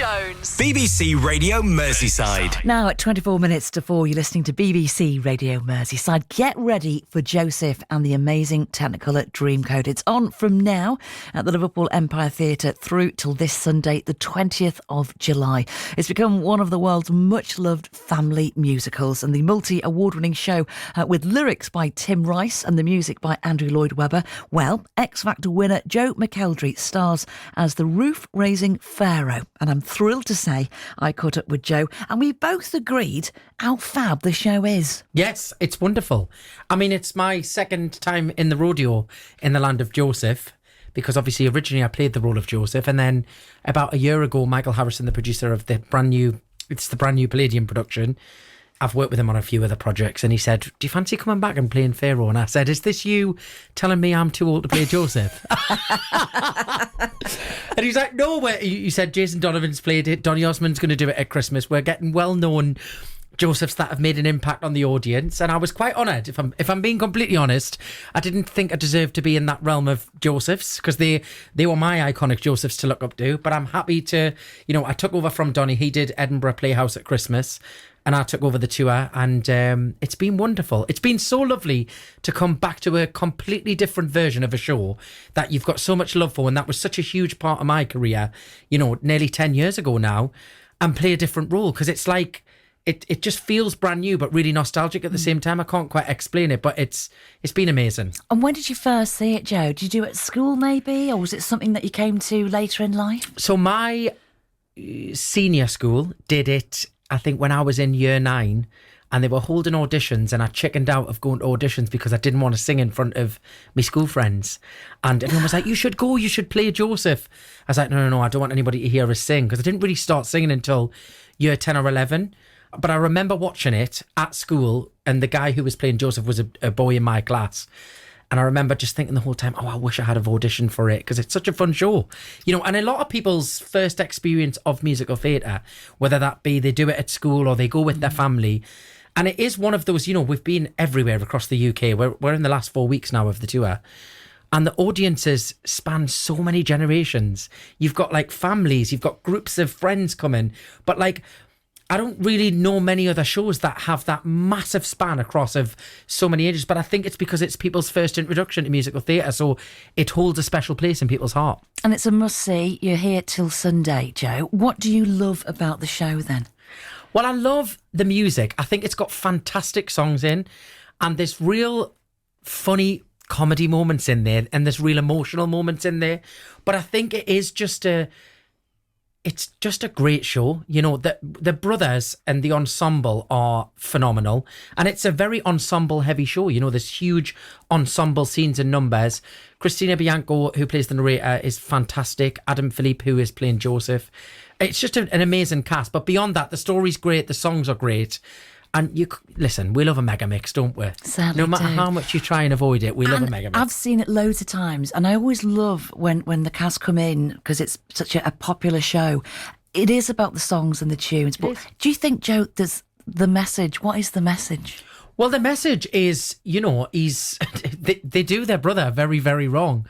Jones. BBC Radio Merseyside. Now at 24 minutes to 4, you're listening to BBC Radio Merseyside. Get ready for Joseph and the amazing Technicolor Dreamcoat. It's on from now at the Liverpool Empire Theatre through till this Sunday, the 20th of July. It's become one of the world's much-loved family musicals, and the multi-award-winning show with lyrics by Tim Rice and the music by Andrew Lloyd Webber. Well, X Factor winner Joe McElderry stars as the roof-raising pharaoh, and I'm thrilled to say I caught up with Joe and we both agreed how fab the show is. Yes, it's wonderful. I mean, it's my second time in the rodeo in the land of Joseph, because obviously originally I played the role of Joseph, and then about a year ago, Michael Harrison, the producer of the brand new Palladium production, I've worked with him on a few other projects, and he said, do you fancy coming back and playing Pharaoh? And I said, is this you telling me I'm too old to play Joseph? And he's like, no, he said, Jason Donovan's played it, Donny Osmond's going to do it at Christmas. We're getting well-known Josephs that have made an impact on the audience, and I was quite honoured. If I'm being completely honest, I didn't think I deserved to be in that realm of Josephs, because they were my iconic Josephs to look up to. But I'm happy to, I took over from Donny. He did Edinburgh Playhouse at Christmas, and I took over the tour, and it's been wonderful. It's been so lovely to come back to a completely different version of a show that you've got so much love for, and that was such a huge part of my career, nearly 10 years ago now, and play a different role, because it's like, it just feels brand new but really nostalgic at the same time. I can't quite explain it, but it's been amazing. And when did you first see it, Joe? Did you do it at school maybe, or was it something that you came to later in life? So my senior school did it, I think, when I was in year 9, and they were holding auditions, and I chickened out of going to auditions because I didn't want to sing in front of my school friends. And everyone was like, you should go, you should play Joseph. I was like, no, I don't want anybody to hear us sing, because I didn't really start singing until year 10 or 11. But I remember watching it at school, and the guy who was playing Joseph was a boy in my class. And I remember just thinking the whole time, I wish I had have auditioned for it, because it's such a fun show. And a lot of people's first experience of musical theatre, whether that be they do it at school or they go with their family. And it is one of those, we've been everywhere across the UK. We're in the last 4 weeks now of the tour. And the audiences span so many generations. You've got like families, you've got groups of friends coming. But like, I don't really know many other shows that have that massive span across of so many ages, but I think it's because it's people's first introduction to musical theatre, so it holds a special place in people's heart. And it's a must-see. You're here till Sunday, Joe. What do you love about the show then? Well, I love the music. I think it's got fantastic songs in, and there's real funny comedy moments in there, and there's real emotional moments in there, but I think it is just it's just a great show. The brothers and the ensemble are phenomenal, and it's a very ensemble heavy show. There's huge ensemble scenes and numbers. Christina Bianco, who plays the narrator, is fantastic. Adam Philippe, who is playing Joseph. It's just an amazing cast. But beyond that, the story's great, the songs are great. And listen, we love a mega mix, don't we? Sadly no matter do. How much you try and avoid it, we love a mega mix. I've seen it loads of times, and I always love when the cast come in, because it's such a popular show. It is about the songs and the tunes. But do you think, Joe, there's the message? What is the message? Well, the message is, they do their brother very, very wrong.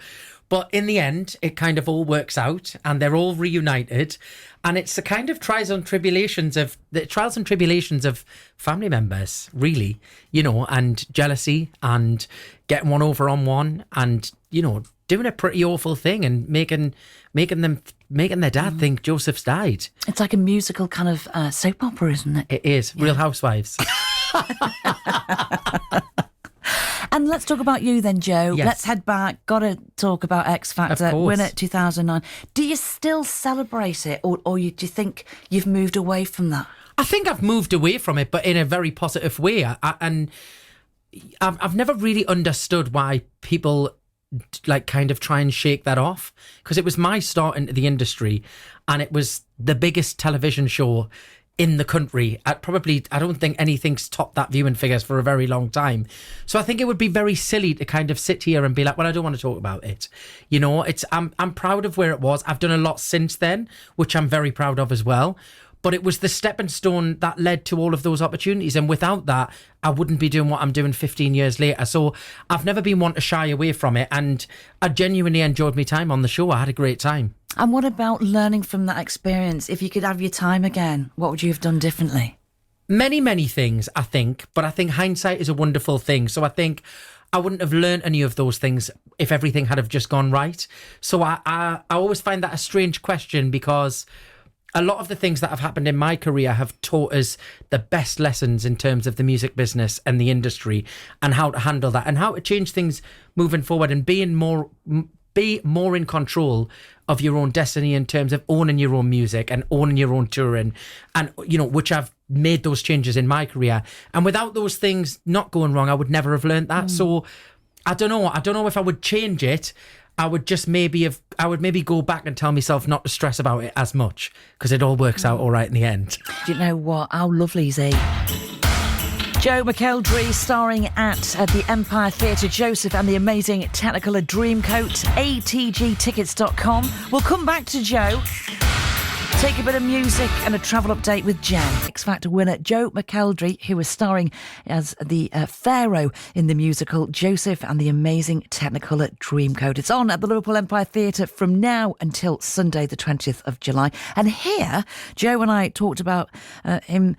But in the end, it kind of all works out, and they're all reunited. And it's the kind of trials and tribulations of family members, really, and jealousy, and getting one over on one, and, doing a pretty awful thing, and making their dad think Joseph's died. It's like a musical kind of soap opera, isn't it? It is. Yeah. Real Housewives. And let's talk about you then, Joe. Yes. Let's head back. Got to talk about X Factor. Winner 2009. Do you still celebrate it, or do you think you've moved away from that? I think I've moved away from it, but in a very positive way. And I've never really understood why people like kind of try and shake that off, because it was my start into the industry, and it was the biggest television show in the country. I don't think anything's topped that viewing figures for a very long time. So I think it would be very silly to kind of sit here and be like, well, I don't want to talk about it. I'm proud of where it was. I've done a lot since then, which I'm very proud of as well. But it was the stepping stone that led to all of those opportunities. And without that, I wouldn't be doing what I'm doing 15 years later. So I've never been one to shy away from it. And I genuinely enjoyed my time on the show. I had a great time. And what about learning from that experience? If you could have your time again, what would you have done differently? Many, many things, I think. But I think hindsight is a wonderful thing. So I think I wouldn't have learned any of those things if everything had have just gone right. So I always find that a strange question, because a lot of the things that have happened in my career have taught us the best lessons in terms of the music business and the industry, and how to handle that and how to change things moving forward, and be more in control of your own destiny in terms of owning your own music and owning your own touring, and, you know, which I've made those changes in my career. And without those things not going wrong, I would never have learned that. So I don't know if I would change it. I would maybe go back and tell myself not to stress about it as much, because it all works out all right in the end. Do you know what? How lovely is he? Joe McElderry starring at the Empire Theatre, Joseph and the Amazing Technicolor Dreamcoat, atgtickets.com. We'll come back to Joe, take a bit of music and a travel update with Jen. X Factor winner Joe McElderry, who was starring as the Pharaoh in the musical Joseph and the Amazing Technicolor Dreamcoat. It's on at the Liverpool Empire Theatre from now until Sunday the 20th of July. And here, Joe and I talked about him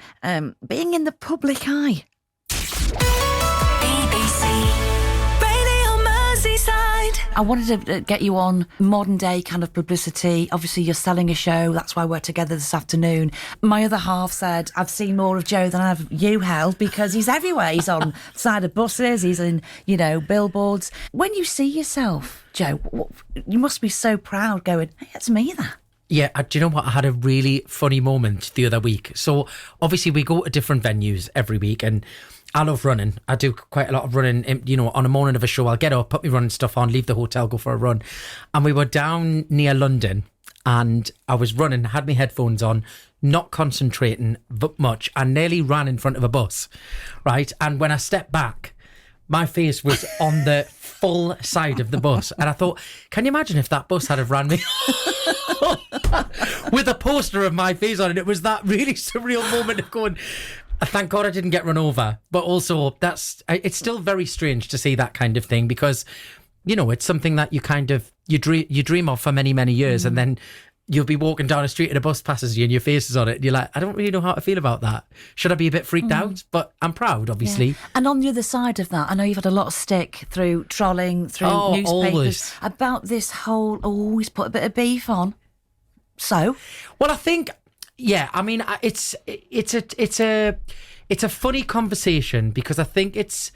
being in the public eye. BBC Radio Merseyside. I wanted to get you on modern day kind of publicity. Obviously, you're selling a show. That's why we're together this afternoon. My other half said, I've seen more of Joe than I've you, Hal, because he's everywhere. He's on the side of buses. He's in, billboards. When you see yourself, Joe, you must be so proud going, hey, it's me, that. Yeah, do you know what? I had a really funny moment the other week. So obviously we go to different venues every week, and I love running. I do quite a lot of running. On a morning of a show, I'll get up, put my running stuff on, leave the hotel, go for a run. And we were down near London, and I was running, had my headphones on, not concentrating much, and nearly ran in front of a bus, right? And when I stepped back, my face was on the full side of the bus. And I thought, can you imagine if that bus had have ran me with a poster of my face on it? It was that really surreal moment of going, thank God I didn't get run over. But also, it's still very strange to see that kind of thing, because, it's something that you dream of for many, many years. And then you'll be walking down a street and a bus passes you and your face is on it. And you're like, I don't really know how to feel about that. Should I be a bit freaked out? But I'm proud, obviously. Yeah. And on the other side of that, I know you've had a lot of stick through trolling, through newspapers, always. About this whole always put a bit of beef on. So? Well, I think, it's a funny conversation, because I think it's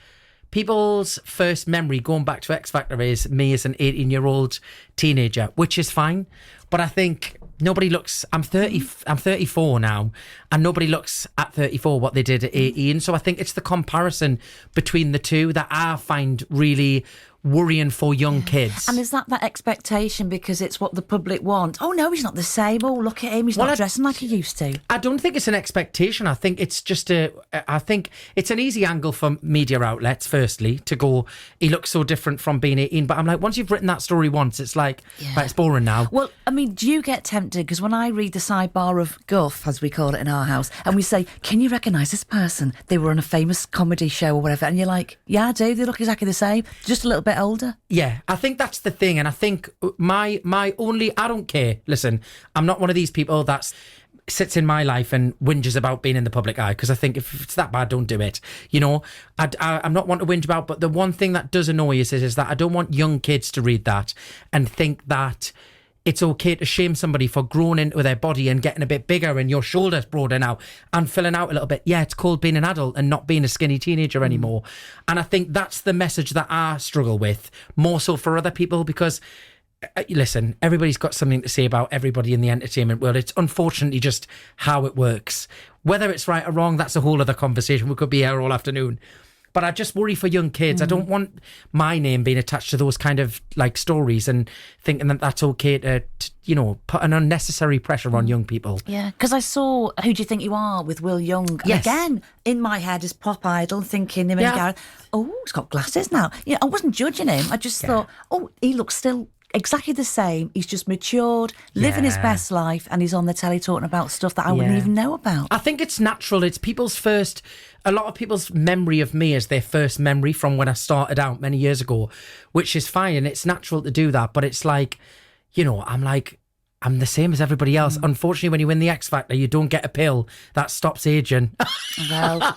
people's first memory going back to X Factor is me as an 18-year-old teenager, which is fine. But I think nobody looks, I'm 34 now, and nobody looks at 34 what they did at 18. So I think it's the comparison between the two that I find really worrying for young kids. And is that expectation because it's what the public want? Oh no, he's not the same. Oh, look at him, he's not dressing like he used to. I don't think it's an expectation. I think it's just I think it's an easy angle for media outlets, firstly, to go, he looks so different from being 18. But I'm like, once you've written that story once, it's like, right, it's boring now. Well, I mean, do you get tempted? Because when I read the sidebar of Guff, as we call it in our house, and we say, can you recognise this person? They were on a famous comedy show or whatever. And you're like, yeah, I do. They look exactly the same. Just a little bit older. Yeah, I think that's the thing. And I think I don't care. Listen, I'm not one of these people that sits in my life and whinges about being in the public eye, because I think if it's that bad, don't do it. I'm not one to whinge about, but the one thing that does annoy us is that I don't want young kids to read that and think that it's okay to shame somebody for growing into their body and getting a bit bigger and your shoulders broaden out and filling out a little bit. Yeah, it's called being an adult and not being a skinny teenager anymore. And I think that's the message that I struggle with, more so for other people, because listen, everybody's got something to say about everybody in the entertainment world. It's unfortunately just how it works. Whether it's right or wrong, that's a whole other conversation. We could be here all afternoon. But I just worry for young kids. I don't want my name being attached to those kind of stories and thinking that that's okay to put an unnecessary pressure on young people. Yeah, because I saw Who Do You Think You Are with Will Young. And yes. Again, in my head is Pop Idol, thinking him and Gareth, oh, he's got glasses now. I wasn't judging him. I just thought, oh, he looks still exactly the same. He's just matured, living his best life, and he's on the telly talking about stuff that I wouldn't even know about. I think it's natural. It's a lot of people's memory of me is their first memory from when I started out many years ago, which is fine. And it's natural to do that. But it's like, I'm the same as everybody else. Unfortunately, when you win the X Factor, you don't get a pill that stops aging. Well,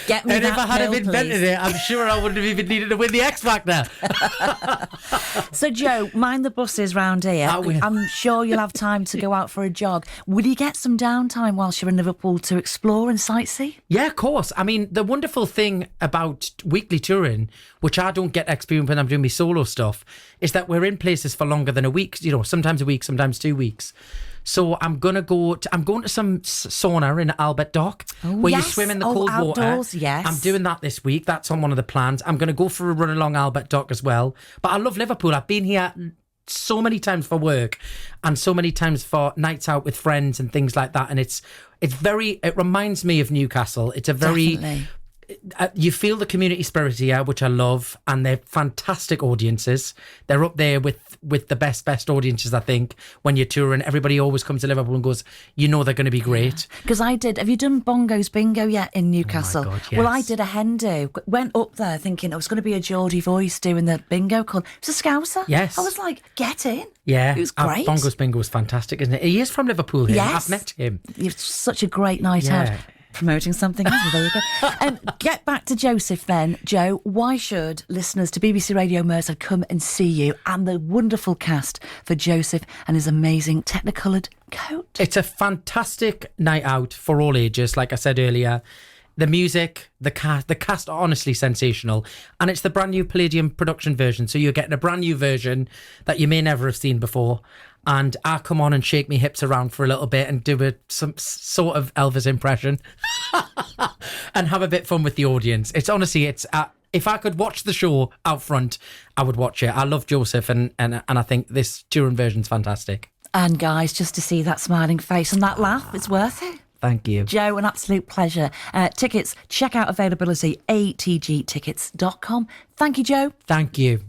get me and that if I had pill, invented please. it, I'm sure I wouldn't have even needed to win the X Factor. So, Joe, mind the buses round here. I'm sure you'll have time to go out for a jog. Will you get some downtime whilst you're in Liverpool to explore and sightsee? Yeah, of course. I mean, the wonderful thing about weekly touring, which I don't get experience when I'm doing my solo stuff, is that we're in places for longer than a week. Sometimes a week, sometimes 2 weeks. So I'm going to some sauna in Albert Dock where you swim in the cold outdoors, water. Yes. I'm doing that this week. That's on one of the plans. I'm going to go for a run along Albert Dock as well. But I love Liverpool. I've been here so many times for work and so many times for nights out with friends and things like that. And it reminds me of Newcastle. It's a very... Definitely. You feel the community spirit here, which I love, and they're fantastic audiences. They're up there with the best audiences, I think, when you're touring. Everybody always comes to Liverpool and goes, they're going to be great. Because have you done Bongo's Bingo yet in Newcastle? Oh my God, yes. Well, I did a hen do. Went up there thinking I was going to be a Geordie voice doing the bingo call. It was a Scouser. Yes. I was like, get in. Yeah. It was great. Bongo's Bingo was fantastic, isn't it? He is from Liverpool here. Yes. I've met him. It's such a great night out. Promoting something. There you go. Get back to Joseph then. Joe, why should listeners to BBC Radio Merseyside come and see you and the wonderful cast for Joseph and his amazing technicoloured coat? It's a fantastic night out for all ages, like I said earlier. The music, the cast are honestly sensational. And it's the brand new Palladium production version. So you're getting a brand new version that you may never have seen before. And I come on and shake my hips around for a little bit and do some sort of Elvis impression and have a bit fun with the audience. It's honestly, if I could watch the show out front, I would watch it. I love Joseph and I think this touring version's fantastic. And guys, just to see that smiling face and that laugh, it's worth it. Thank you. Joe, an absolute pleasure. Tickets, check out availability, atgtickets.com. Thank you, Joe. Thank you.